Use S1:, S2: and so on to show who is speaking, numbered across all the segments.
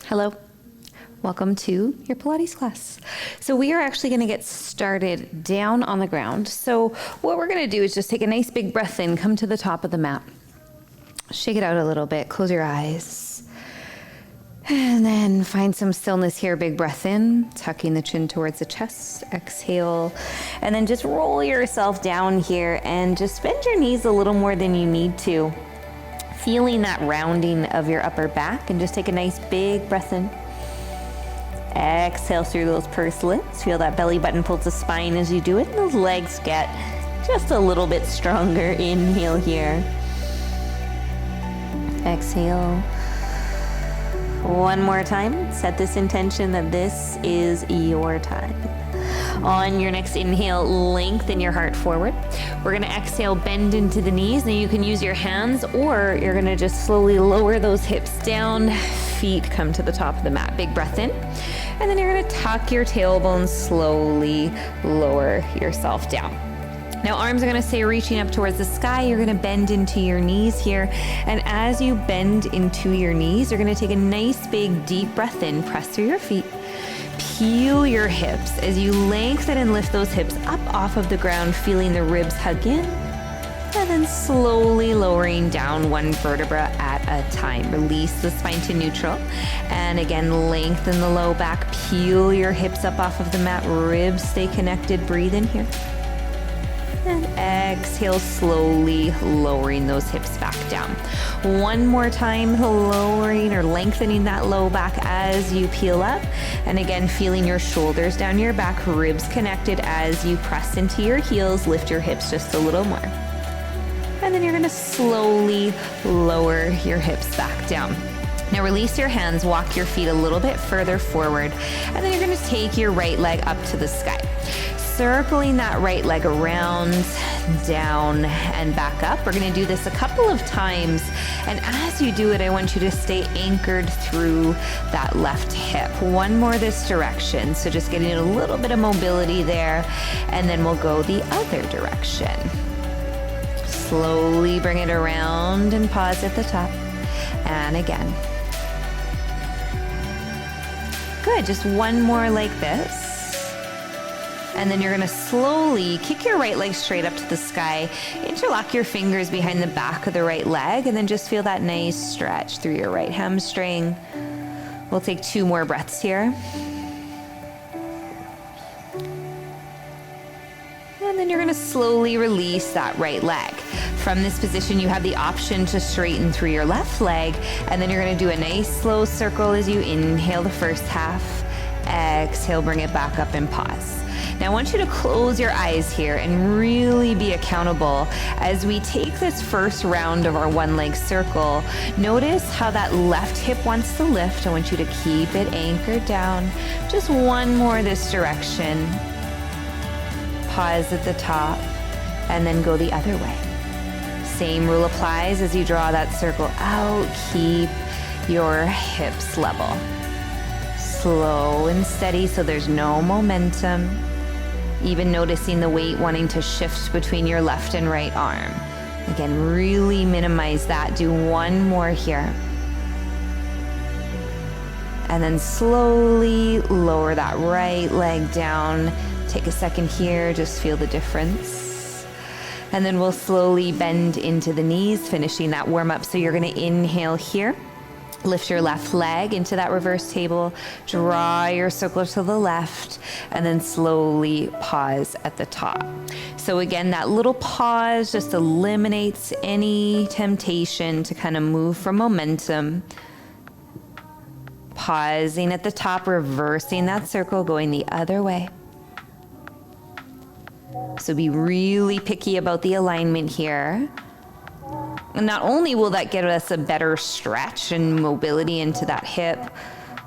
S1: Hello, welcome to your Pilates class. So we are actually going to get started down on the ground. So what we're going to do is just take a nice big breath in, come to the top of the mat, shake it out a little bit, close your eyes, and then find some stillness here. Big breath in, tucking the chin towards the chest, exhale, and then just roll yourself down here and just bend your knees a little more than you need to. Feeling that rounding of your upper back, and just take a nice big breath in. Exhale through those pursed lips. Feel that belly button pull to spine as you do it. Those legs get just a little bit stronger. Inhale here. Exhale. One more time. Set this intention that this is your time. On your next inhale, lengthen your heart forward. We're gonna exhale, bend into the knees. Now you can use your hands, or you're gonna just slowly lower those hips down. Feet come to the top of the mat. Big breath in. And then you're gonna tuck your tailbone, slowly lower yourself down. Now arms are gonna stay reaching up towards the sky. You're gonna bend into your knees here. And as you bend into your knees, you're gonna take a nice big deep breath in, press through your feet. Peel your hips as you lengthen and lift those hips up off of the ground, feeling the ribs hug in, and then slowly lowering down one vertebra at a time. Release the spine to neutral, and again, lengthen the low back, peel your hips up off of the mat, ribs stay connected, breathe in here. And exhale, slowly lowering those hips back down. One more time, lowering or lengthening that low back as you peel up. And again, feeling your shoulders down your back, ribs connected as you press into your heels, lift your hips just a little more. And then you're gonna slowly lower your hips back down. Now release your hands, walk your feet a little bit further forward, and then you're gonna take your right leg up to the sky. Circling that right leg around, down, and back up. We're gonna do this a couple of times, and as you do it, I want you to stay anchored through that left hip. One more this direction, so just getting a little bit of mobility there, and then we'll go the other direction. Slowly bring it around and pause at the top, and again. Good, just one more like this. And then you're gonna slowly kick your right leg straight up to the sky, interlock your fingers behind the back of the right leg, and then just feel that nice stretch through your right hamstring. We'll take 2 more breaths here. And then you're gonna slowly release that right leg. From this position, you have the option to straighten through your left leg, and then you're gonna do a nice slow circle as you inhale the first half, exhale, bring it back up and pause. Now I want you to close your eyes here and really be accountable as we take this first round of our one leg circle. Notice how that left hip wants to lift. I want you to keep it anchored down. Just one more this direction. Pause at the top and then go the other way. Same rule applies as you draw that circle out. Keep your hips level. Slow and steady so there's no momentum. Even noticing the weight wanting to shift between your left and right arm. Again, really minimize that. Do one more here. And then slowly lower that right leg down. Take a second here, just feel the difference. And then we'll slowly bend into the knees, finishing that warm up. So you're gonna inhale here. Lift your left leg into that reverse table, draw your circle to the left, and then slowly pause at the top. So again, that little pause just eliminates any temptation to kind of move from momentum. Pausing at the top, reversing that circle, going the other way. So be really picky about the alignment here. And not only will that give us a better stretch and mobility into that hip,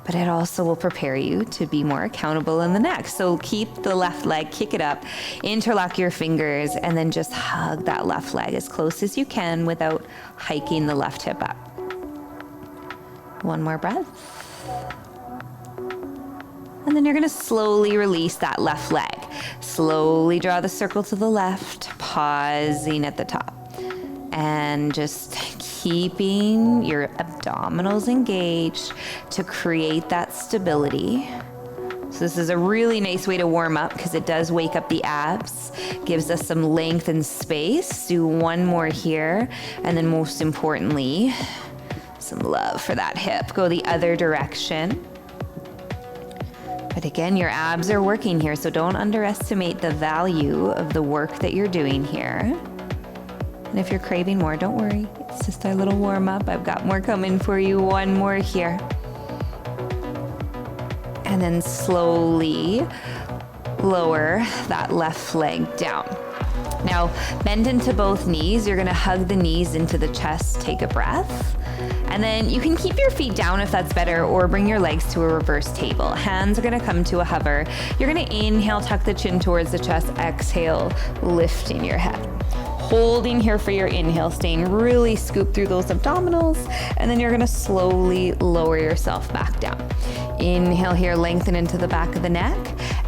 S1: but it also will prepare you to be more accountable in the next. So keep the left leg, kick it up, interlock your fingers, and then just hug that left leg as close as you can without hiking the left hip up. One more breath. And then you're gonna slowly release that left leg. Slowly draw the circle to the left, pausing at the top. And just keeping your abdominals engaged to create that stability. So this is a really nice way to warm up because it does wake up the abs, gives us some length and space. Do one more here, and then most importantly, some love for that hip. Go the other direction. But again, your abs are working here, so don't underestimate the value of the work that you're doing here. And if you're craving more, don't worry. It's just our little warm up. I've got more coming for you. One more here. And then slowly lower that left leg down. Now, bend into both knees. You're gonna hug the knees into the chest, take a breath. And then you can keep your feet down if that's better, or bring your legs to a reverse table. Hands are gonna come to a hover. You're gonna inhale, tuck the chin towards the chest, exhale, lifting your head. Holding here for your inhale, staying really scoop through those abdominals, and then you're gonna slowly lower yourself back down. Inhale here, lengthen into the back of the neck.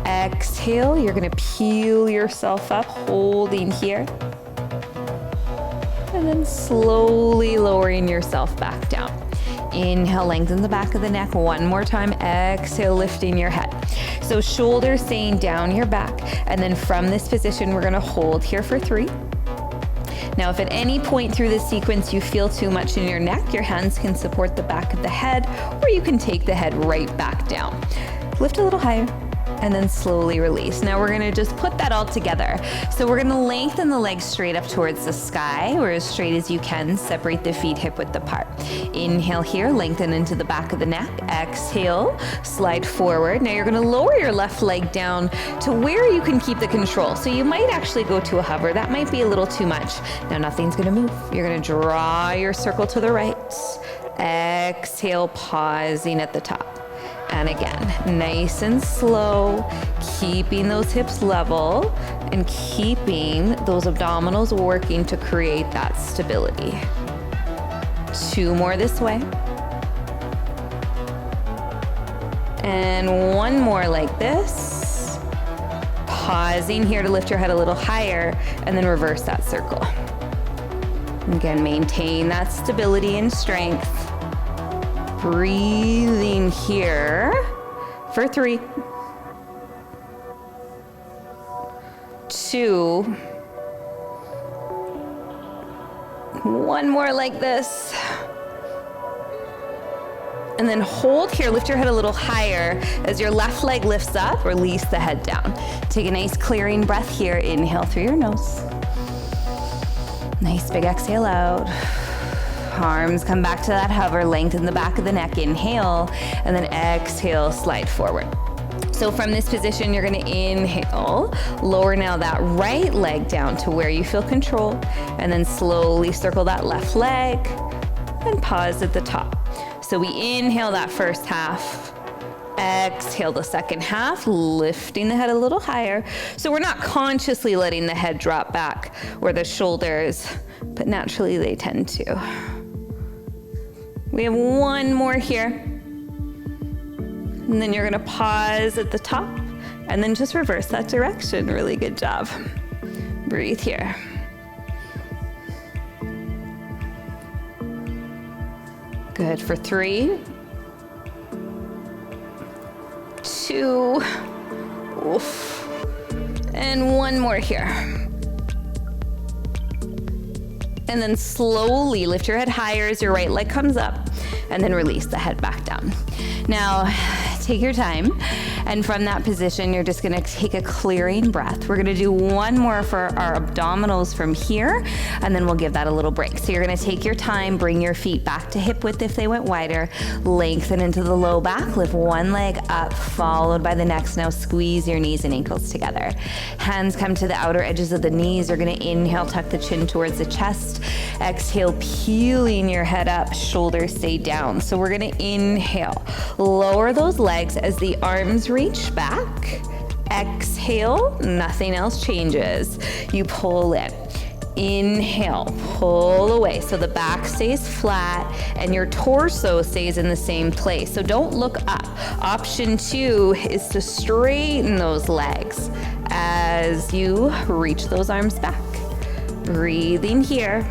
S1: Exhale, you're gonna peel yourself up, holding here. And then slowly lowering yourself back down. Inhale, lengthen the back of the neck. One more time. Exhale, lifting your head. So shoulders staying down your back. And then from this position, we're gonna hold here for 3. Now, if at any point through this sequence you feel too much in your neck, your hands can support the back of the head, or you can take the head right back down. Lift a little higher, and then slowly release. Now we're gonna just put that all together. So we're gonna lengthen the legs straight up towards the sky, or as straight as you can. Separate the feet hip width apart. Inhale here, lengthen into the back of the neck. Exhale, slide forward. Now you're gonna lower your left leg down to where you can keep the control. So you might actually go to a hover. That might be a little too much. Now nothing's gonna move. You're gonna draw your circle to the right. Exhale, pausing at the top. And again, nice and slow, keeping those hips level and keeping those abdominals working to create that stability. 2 more this way. And 1 more like this. Pausing here to lift your head a little higher, and then reverse that circle. Again, maintain that stability and strength. Breathing here for 3, 2, 1 more like this. And then hold here, lift your head a little higher. As your left leg lifts up, release the head down. Take a nice clearing breath here. Inhale through your nose. Nice big exhale out. Arms come back to that hover, lengthen the back of the neck, inhale, and then exhale, slide forward. So from this position, you're gonna inhale, lower now that right leg down to where you feel control, and then slowly circle that left leg, and pause at the top. So we inhale that first half, exhale the second half, lifting the head a little higher. So we're not consciously letting the head drop back or the shoulders, but naturally they tend to. We have 1 more here. And then you're gonna pause at the top and then just reverse that direction. Really good job. Breathe here. Good for 3, 2, oof, and 1 more here. And then slowly lift your head higher as your right leg comes up, and then release the head back down. Now, take your time, and from that position, you're just gonna take a clearing breath. We're gonna do 1 more for our abdominals from here, and then we'll give that a little break. So you're gonna take your time, bring your feet back to hip width if they went wider, lengthen into the low back, lift 1 leg up, followed by the next. Now squeeze your knees and ankles together. Hands come to the outer edges of the knees. You're gonna inhale, tuck the chin towards the chest. Exhale, peeling your head up, shoulders stay down. So we're gonna inhale, lower those legs as the arms reach back. Exhale, nothing else changes. You pull in. Inhale, pull away. So the back stays flat and your torso stays in the same place. So don't look up. Option 2 is to straighten those legs as you reach those arms back. Breathing here.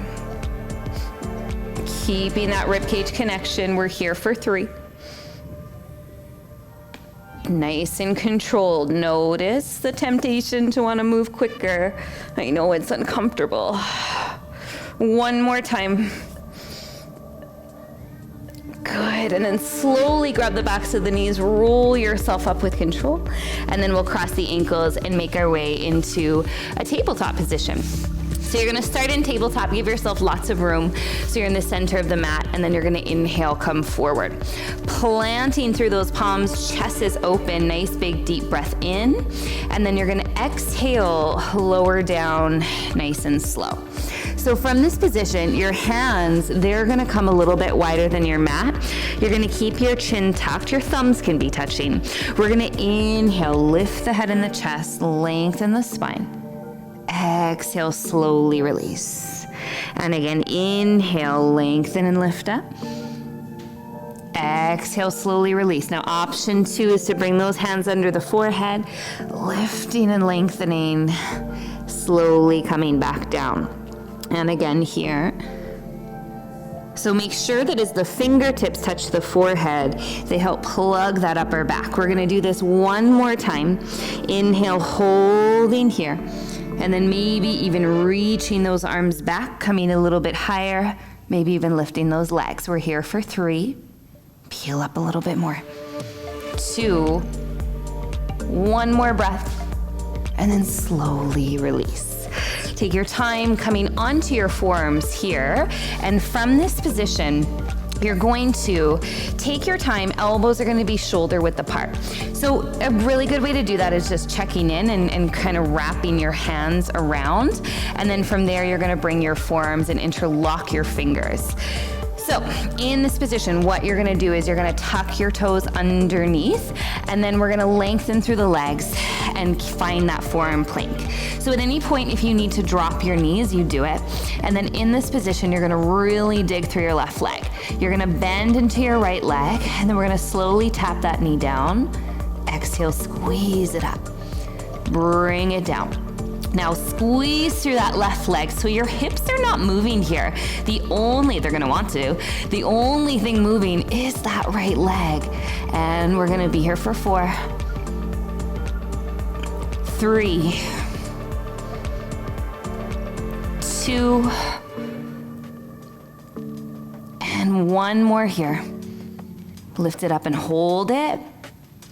S2: Keeping that ribcage connection. We're here for 3. Nice and controlled. Notice the temptation to want to move quicker. I know it's uncomfortable. One more time. Good, and then slowly grab the backs of the knees, roll yourself up with control, and then we'll cross the ankles and make our way into a tabletop position. So you're gonna start in tabletop, give yourself lots of room. So you're in the center of the mat, and then you're gonna inhale, come forward. Planting through those palms, chest is open, nice big deep breath in, and then you're gonna exhale, lower down, nice and slow. So from this position, your hands, they're gonna come a little bit wider than your mat. You're gonna keep your chin tucked, your thumbs can be touching. We're gonna inhale, lift the head and the chest, lengthen the spine. Exhale, slowly release. And again, inhale, lengthen and lift up. Exhale, slowly release. Now option 2 is to bring those hands under the forehead, lifting and lengthening, slowly coming back down. And again here. So make sure that as the fingertips touch the forehead, they help plug that upper back. We're gonna do this one more time. Inhale, holding here. And then maybe even reaching those arms back, coming a little bit higher, maybe even lifting those legs. We're here for 3. Peel up a little bit more. 2. One more breath. And then slowly release. Take your time coming onto your forearms here, and from this position, you're going to take your time. Elbows are going to be shoulder width apart. So a really good way to do that is just checking in and kind of wrapping your hands around, and then from there, you're going to bring your forearms and interlock your fingers. So in this position, what you're gonna do is you're gonna tuck your toes underneath, and then we're gonna lengthen through the legs and find that forearm plank. So at any point, if you need to drop your knees, you do it. And then in this position, you're gonna really dig through your left leg. You're gonna bend into your right leg, and then we're gonna slowly tap that knee down. Exhale, squeeze it up. Bring it down. Now squeeze through that left leg so your hips are not moving here. They're gonna want to. The only thing moving is that right leg. And we're gonna be here for 4, 3, 2, and 1 more here. Lift it up and hold it.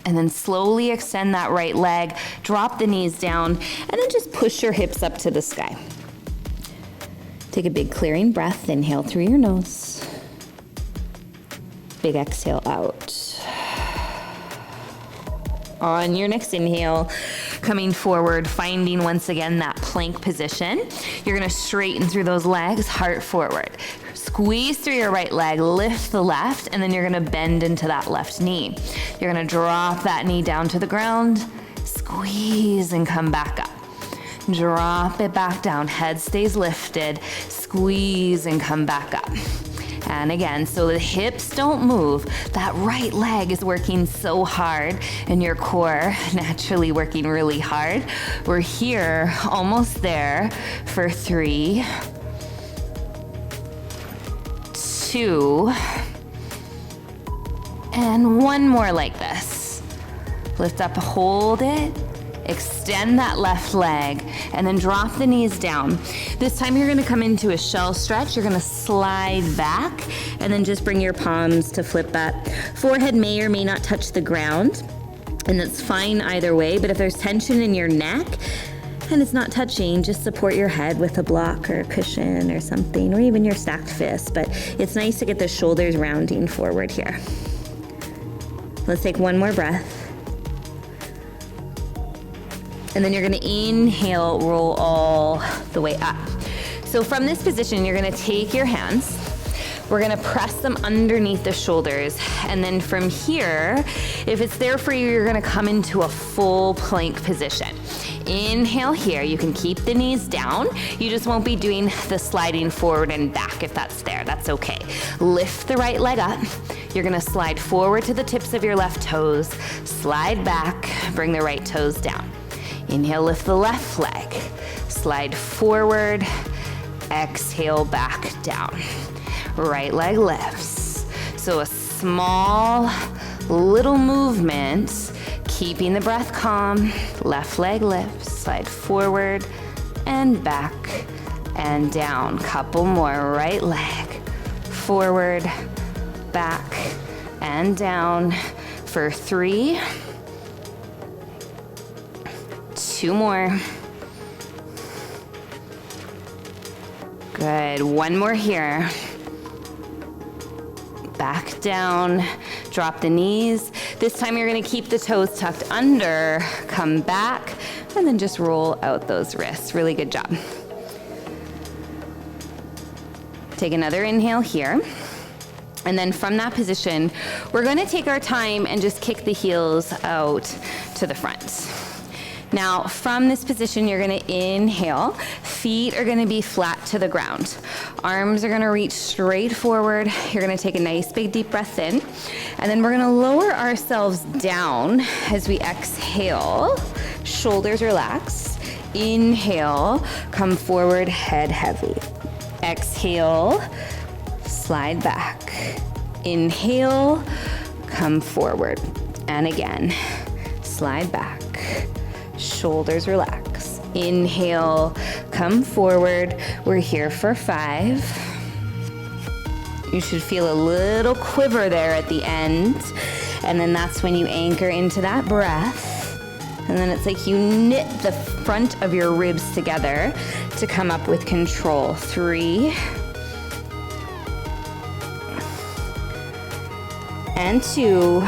S2: And then slowly extend that right leg, drop the knees down, and then just push your hips up to the sky. Take a big clearing breath, inhale through your nose. Big exhale out. On your next inhale, coming forward, finding once again that plank position. You're gonna straighten through those legs, heart forward. Squeeze through your right leg, lift the left, and then you're gonna bend into that left knee. You're gonna drop that knee down to the ground, squeeze and come back up. Drop it back down, head stays lifted, squeeze and come back up. And again, so the hips don't move. That right leg is working so hard, and your core naturally working really hard. We're here, almost there, for 3, 2, and 1 more like this. Lift up, hold it. Extend that left leg, and then drop the knees down. This time you're gonna come into a shell stretch. You're gonna slide back, and then just bring your palms to flip up. Forehead may or may not touch the ground, and that's fine either way, but if there's tension in your neck, and it's not touching, just support your head with a block or a cushion or something, or even your stacked fist, but it's nice to get the shoulders rounding forward here. Let's take 1 more breath. And then you're gonna inhale, roll all the way up. So from this position, you're gonna take your hands, we're gonna press them underneath the shoulders, and then from here, if it's there for you, you're gonna come into a full plank position. Inhale here, you can keep the knees down, you just won't be doing the sliding forward and back if that's there, that's okay. Lift the right leg up, you're gonna slide forward to the tips of your left toes, slide back, bring the right toes down. Inhale, lift the left leg, slide forward, exhale, back down. right leg lifts. So a small little movement, keeping the breath calm. Left leg lifts, slide forward and back and down. Couple more, right leg, forward, back and down for 3. 2 more. Good, 1 more here. Back down, drop the knees. This time you're gonna keep the toes tucked under, come back, and then just roll out those wrists. Really good job. Take another inhale here. And then from that position, we're gonna take our time and just kick the heels out to the front. Now, from this position, you're gonna inhale. Feet are gonna be flat to the ground. Arms are gonna reach straight forward. You're gonna take a nice big deep breath in. And then we're gonna lower ourselves down as we exhale. Shoulders relax. Inhale, come forward, head heavy. Exhale, slide back. Inhale, come forward. And again, slide back. Shoulders relax. Inhale, come forward. We're here for 5. You should feel a little quiver there at the end. And then that's when you anchor into that breath. And then it's like you knit the front of your ribs together to come up with control. 3. And 2.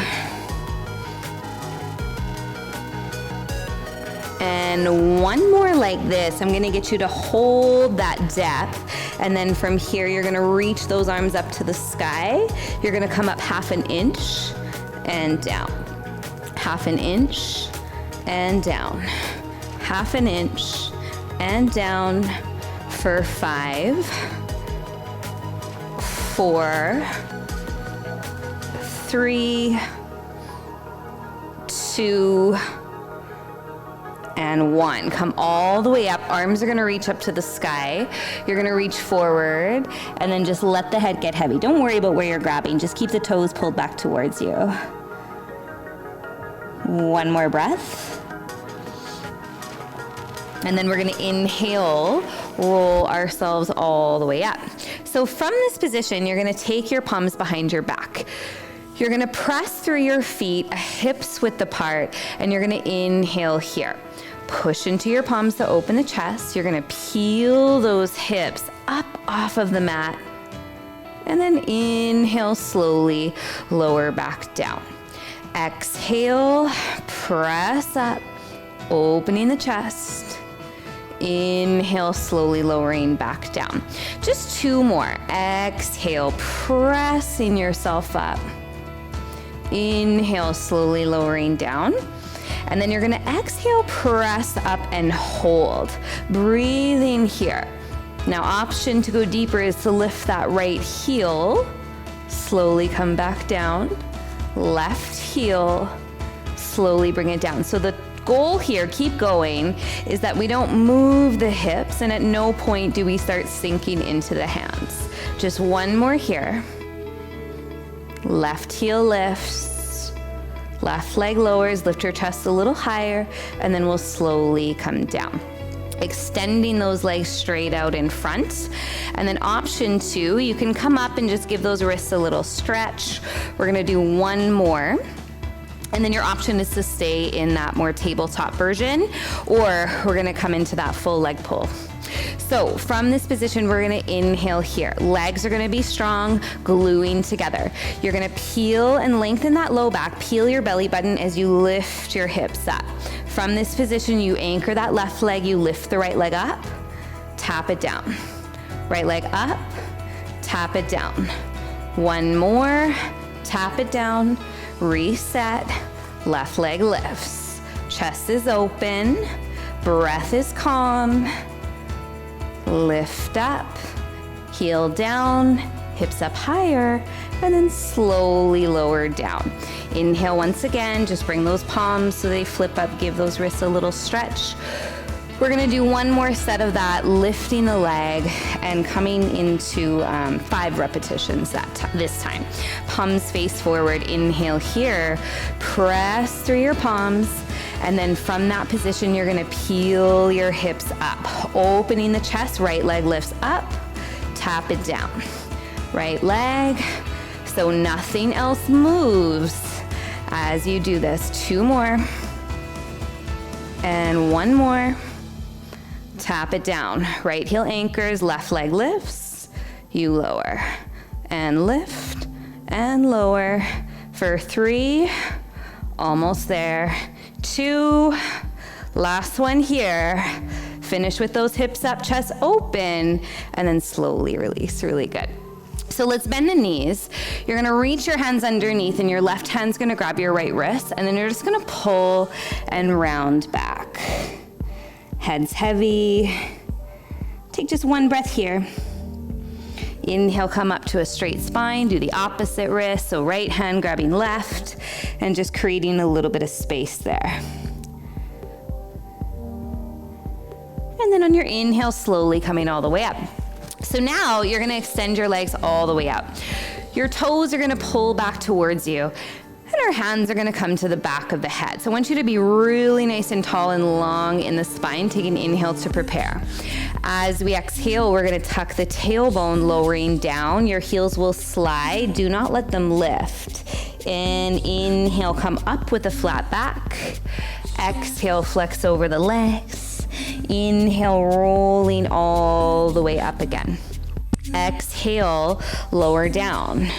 S2: And 1 more like this. I'm gonna get you to hold that depth. And then from here, you're gonna reach those arms up to the sky. You're gonna come up 1/2 inch and down. 1/2 inch and down. 1/2 inch and down for 5, 4, 3, 2, and 1. Come all the way up. Arms are gonna reach up to the sky. You're gonna reach forward and then just let the head get heavy. Don't worry about where you're grabbing. Just keep the toes pulled back towards you. 1 more breath. And then we're gonna inhale, roll ourselves all the way up. So from this position, you're gonna take your palms behind your back. You're gonna press through your feet, hips width apart, and you're gonna inhale here. Push into your palms to open the chest. You're gonna peel those hips up off of the mat. And then inhale slowly, lower back down. Exhale, press up, opening the chest. Inhale, slowly lowering back down. Just 2 more. Exhale, pressing yourself up. Inhale, slowly lowering down. And then you're gonna exhale, press up and hold. Breathing here. Now, option to go deeper is to lift that right heel. Slowly come back down. Left heel, slowly bring it down. So the goal here, keep going, is that we don't move the hips and at no point do we start sinking into the hands. Just 1 more here. Left heel lifts, left leg lowers, lift your chest a little higher, and then we'll slowly come down. Extending those legs straight out in front. And then option 2, you can come up and just give those wrists a little stretch. We're gonna do 1 more. And then your option is to stay in that more tabletop version, or we're gonna come into that full leg pull. So from this position, we're gonna inhale here. Legs are gonna be strong, gluing together. You're gonna peel and lengthen that low back, peel your belly button as you lift your hips up. From this position, you anchor that left leg, you lift the right leg up, tap it down. Right leg up, tap it down. 1 more, tap it down, reset, left leg lifts. Chest is open, breath is calm. Lift up, heel down, hips up higher, and then slowly lower down. Inhale once again, just bring those palms so they flip up, give those wrists a little stretch. We're gonna do one more set of that, lifting the leg and coming into 5 repetitions this time. Palms face forward, inhale here, press through your palms, and then from that position, you're gonna peel your hips up, opening the chest, right leg lifts up, tap it down. Right leg, so nothing else moves as you do this. 2 more, and 1 more. Tap it down. Right heel anchors, left leg lifts, you lower, and lift, and lower for 3, almost there, 2, last one here. Finish with those hips up, chest open, and then slowly release, really good. So let's bend the knees. You're gonna reach your hands underneath and your left hand's gonna grab your right wrist, and then you're just gonna pull and round back. Head's heavy. Take just 1 breath here. Inhale, come up to a straight spine, do the opposite wrist, so right hand grabbing left, and just creating a little bit of space there. And then on your inhale, slowly coming all the way up. So now you're gonna extend your legs all the way out. Your toes are gonna pull back towards you, and our hands are gonna come to the back of the head. So I want you to be really nice and tall and long in the spine. Take an inhale to prepare. As we exhale, we're gonna tuck the tailbone, lowering down. Your heels will slide. Do not let them lift. And inhale, come up with a flat back. Exhale, flex over the legs. Inhale, rolling all the way up again. Exhale, lower down.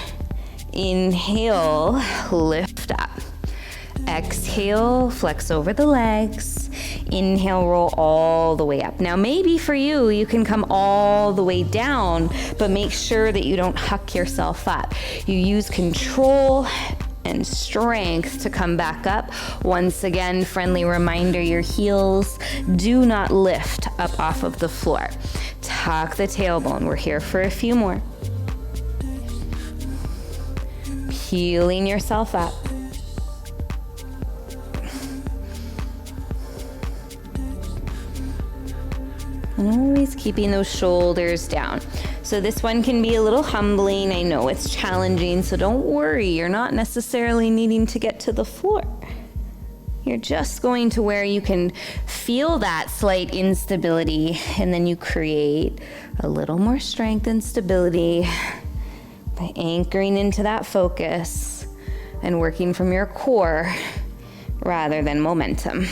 S2: Inhale, lift up. Exhale, flex over the legs. Inhale, roll all the way up. Now maybe for you, you can come all the way down, but make sure that you don't huck yourself up. You use control and strength to come back up. Once again, friendly reminder, your heels do not lift up off of the floor. Tuck the tailbone. We're here for a few more. Peeling yourself up. And always keeping those shoulders down. So this one can be a little humbling. I know it's challenging, so don't worry. You're not necessarily needing to get to the floor. You're just going to where you can feel that slight instability, and then you create a little more strength and stability by anchoring into that focus and working from your core rather than momentum.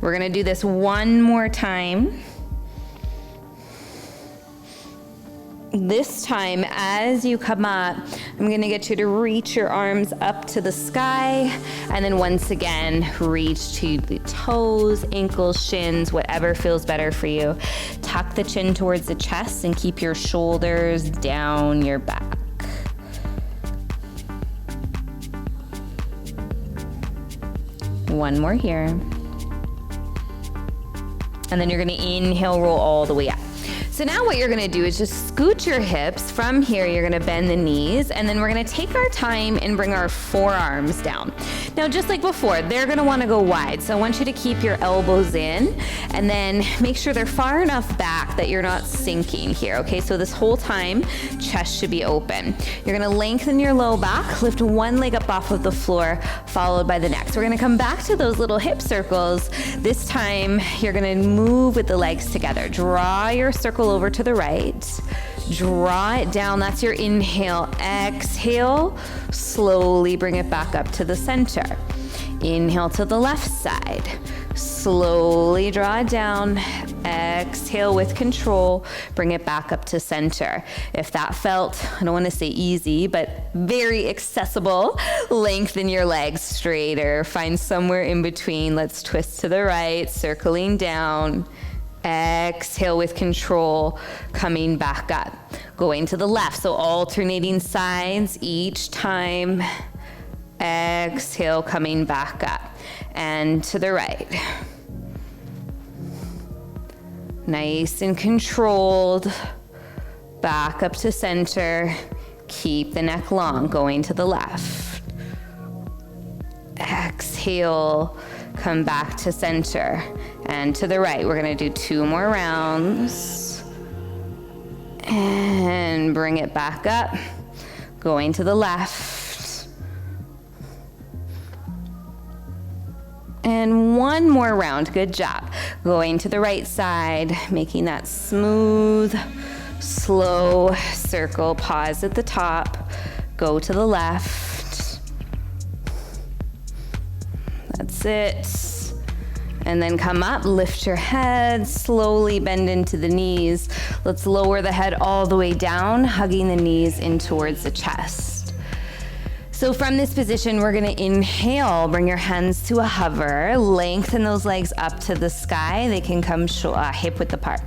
S2: We're gonna do this one more time. This time, as you come up, I'm gonna get you to reach your arms up to the sky, and then once again, reach to the toes, ankles, shins, whatever feels better for you. Tuck the chin towards the chest and keep your shoulders down your back. One more here. And then you're gonna inhale, roll all the way up. So now what you're gonna do is just scoot your hips. From here, you're gonna bend the knees, and then we're gonna take our time and bring our forearms down. Now, just like before, they're gonna wanna go wide. So I want you to keep your elbows in, and then make sure they're far enough back that you're not sinking here, okay? So this whole time, chest should be open. You're gonna lengthen your low back, lift one leg up off of the floor, followed by the next. We're gonna come back to those little hip circles. This time, you're gonna move with the legs together. Draw your circle over to the right. Draw it down. That's your inhale. Exhale. Slowly bring it back up to the center. Inhale to the left side. Slowly draw it down. Exhale with control. Bring it back up to center. If that felt, I don't want to say easy, but very accessible, lengthen your legs straighter. Find somewhere in between. Let's twist to the right, circling down. Exhale with control, coming back up. Going to the left, so alternating sides each time. Exhale, coming back up. And to the right. Nice and controlled. Back up to center. Keep the neck long, going to the left. Exhale, come back to center. And to the right, we're gonna do 2 more rounds. And bring it back up, going to the left. And 1 more round, good job. Going to the right side, making that smooth, slow circle. Pause at the top, go to the left. That's it. And then come up, lift your head, slowly bend into the knees. Let's lower the head all the way down, hugging the knees in towards the chest. So from this position, we're gonna inhale, bring your hands to a hover, lengthen those legs up to the sky. They can come hip width apart.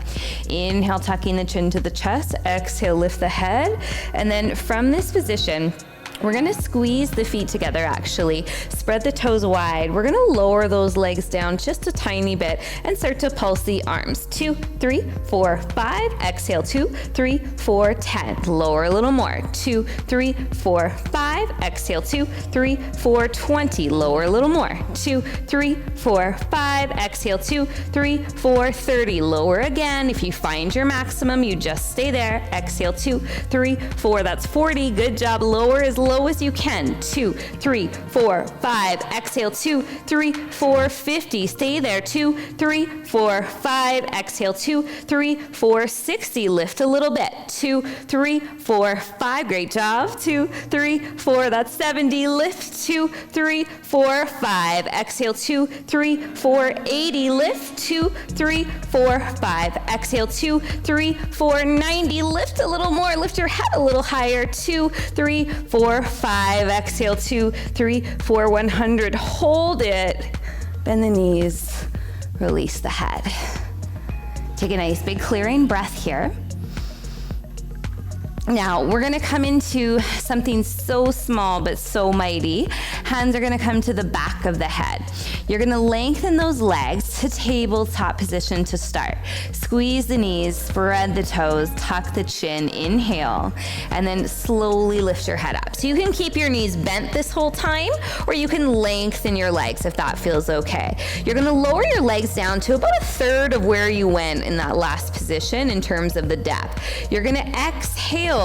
S2: Inhale, tucking the chin to the chest. Exhale, lift the head. And then from this position, we're gonna squeeze the feet together actually. Spread the toes wide. We're gonna lower those legs down just a tiny bit and start to pulse the arms. 2, 3, 4, 5. Exhale, 2, 3, 4, 10. Lower a little more. 2, 3, 4, 5. Exhale, 2, 3, 4, 20. Lower a little more. 2, 3, 4, 5. Exhale, 2, 3, 4, 30. Lower again. If you find your maximum, you just stay there. Exhale, 2, 3, 4. That's 40. Good job. Lower as low as you can. 2, 3, 4, 5. Exhale, 2, 3, 4, 50. Stay there. 2, 3, 4, 5. Exhale, 2, 3, 4, 60. Lift a little bit. 2, 3, 4, 5. Great job. 2, 3, 4. That's 70. Lift. 2, 3, 4, 5. Exhale, 2, 3, 4, 80. Lift. 2, 3, 4, 5. Exhale, 2, 3, 4, 90. Lift a little more. Lift your head a little higher. 2, 3, 4, 5. Exhale, 2, 3, 4, 100. Hold it. Bend the knees. Release the head. Take a nice big clearing breath here. Now, we're gonna come into something so small but so mighty. Hands are gonna come to the back of the head. You're gonna lengthen those legs to tabletop position to start. Squeeze the knees, spread the toes, tuck the chin, inhale, and then slowly lift your head up. So you can keep your knees bent this whole time, or you can lengthen your legs if that feels okay. You're gonna lower your legs down to about 1/3 of where you went in that last position in terms of the depth. You're gonna exhale,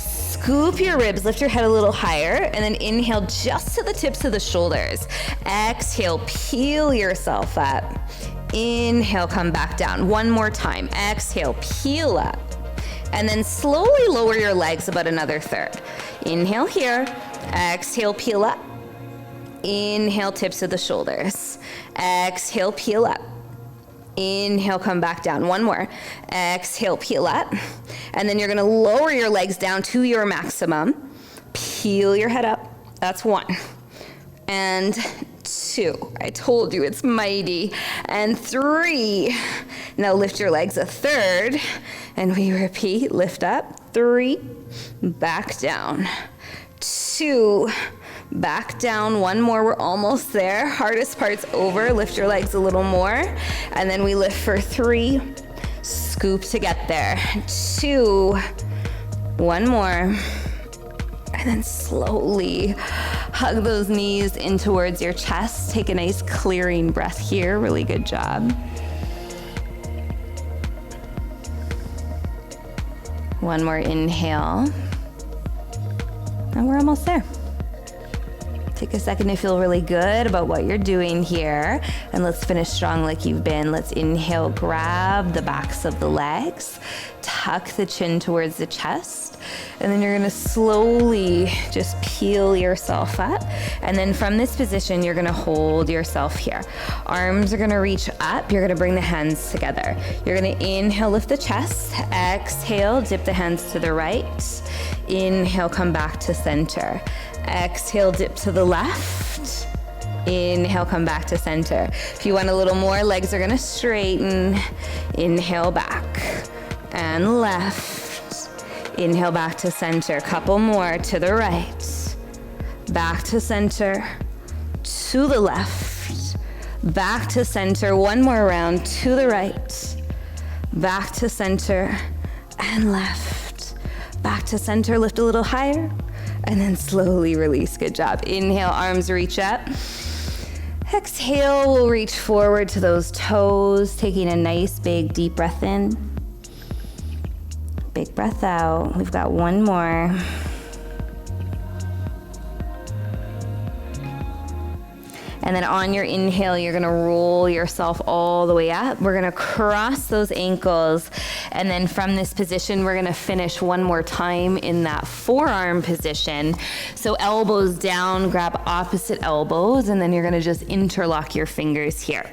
S2: scoop your ribs, lift your head a little higher, and then inhale just to the tips of the shoulders. Exhale, peel yourself up. Inhale, come back down. 1 more time. Exhale, peel up. And then slowly lower your legs about another 1/3. Inhale here. Exhale, peel up. Inhale, tips of the shoulders. Exhale, peel up. Inhale, come back down. 1 more. Exhale, peel up. And then you're gonna lower your legs down to your maximum. Peel your head up. That's 1. And 2. I told you it's mighty. And 3. Now lift your legs 1/3. And we repeat. Lift up. 3. Back down. 2. Back down. 1 more. We're almost there. Hardest part's over. Lift your legs a little more. And then we lift for 3. Scoop to get there. 2. 1 more. And then slowly hug those knees in towards your chest. Take a nice clearing breath here. Really good job. 1 more inhale. And we're almost there. Take a second to feel really good about what you're doing here. And let's finish strong like you've been. Let's inhale, grab the backs of the legs, tuck the chin towards the chest. And then you're gonna slowly just peel yourself up. And then from this position, you're gonna hold yourself here. Arms are gonna reach up. You're gonna bring the hands together. You're gonna inhale, lift the chest. Exhale, dip the hands to the right. Inhale, come back to center. Exhale, dip to the left. Inhale, come back to center. If you want a little more, legs are gonna straighten. Inhale, back and left. Inhale, back to center. Couple more to the right. Back to center. To the left. Back to center. 1 more round to the right. Back to center and left. Back to center. Lift a little higher. And then slowly release. Good job. Inhale, arms reach up. Exhale, we'll reach forward to those toes, taking a nice big deep breath in. Big breath out. We've got one more. And then on your inhale, you're gonna roll yourself all the way up. We're gonna cross those ankles. And then from this position, we're gonna finish one more time in that forearm position. So elbows down, grab opposite elbows, and then you're gonna just interlock your fingers here.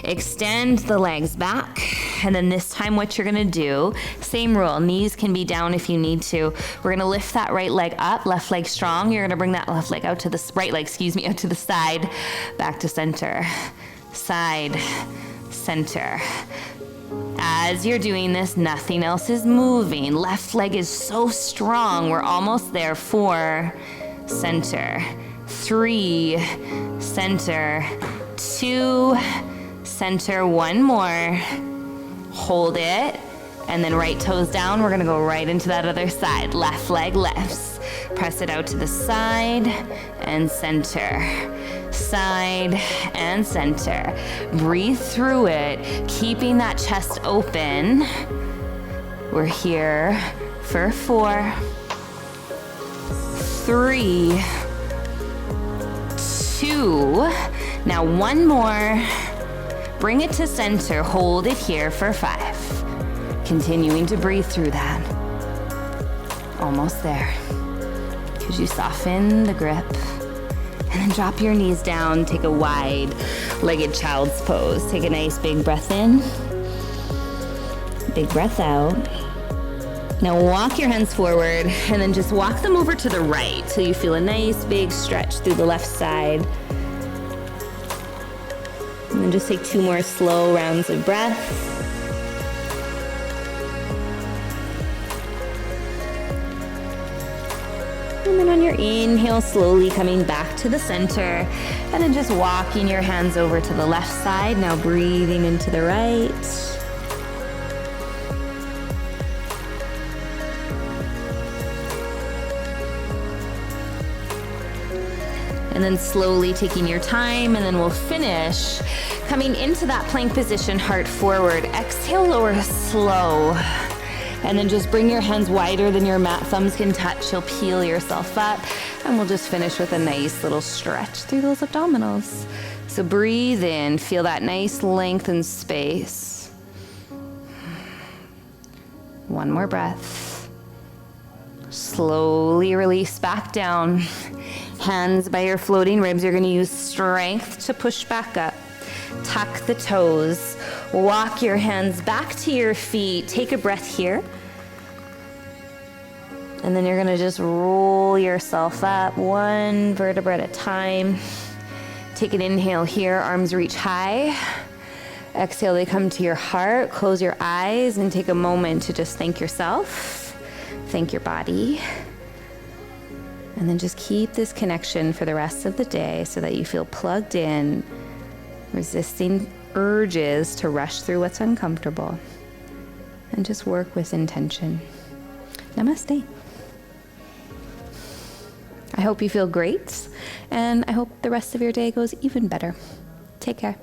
S2: Extend the legs back. And then this time what you're gonna do, same rule, knees can be down if you need to. We're gonna lift that right leg up, left leg strong. You're gonna bring that left leg out to the, right leg, out to the side, back to center, side, center. As you're doing this, nothing else is moving. Left leg is so strong. We're almost there. 4, center, 3, center, 2, center, one more. Hold it, and then right toes down. We're gonna go right into that other side. Left leg lifts. Press it out to the side and center. Side and center. Breathe through it, keeping that chest open. We're here for 4, 3, 2. Now one more. Bring it to center, hold it here for 5. Continuing to breathe through that. Almost there. Could you soften the grip? And then drop your knees down, take a wide-legged child's pose. Take a nice big breath in, big breath out. Now walk your hands forward and then just walk them over to the right so you feel a nice big stretch through the left side. And then just take 2 more slow rounds of breath. And then on your inhale, slowly coming back to the center. And then just walking your hands over to the left side. Now breathing into the right. And then slowly taking your time, and then we'll finish coming into that plank position, heart forward. Exhale, lower slow. And then just bring your hands wider than your mat thumbs can touch. You'll peel yourself up, and we'll just finish with a nice little stretch through those abdominals. So breathe in, feel that nice length and space. One more breath. Slowly release back down. Hands by your floating ribs. You're going to use strength to push back up. Tuck the toes. Walk your hands back to your feet. Take a breath here. And then you're going to just roll yourself up one vertebra at a time. Take an inhale here. Arms reach high. Exhale, they come to your heart. Close your eyes and take a moment to just thank yourself. Thank your body. And then just keep this connection for the rest of the day so that you feel plugged in, resisting urges to rush through what's uncomfortable, and just work with intention. Namaste. I hope you feel great, and I hope the rest of your day goes even better. Take care.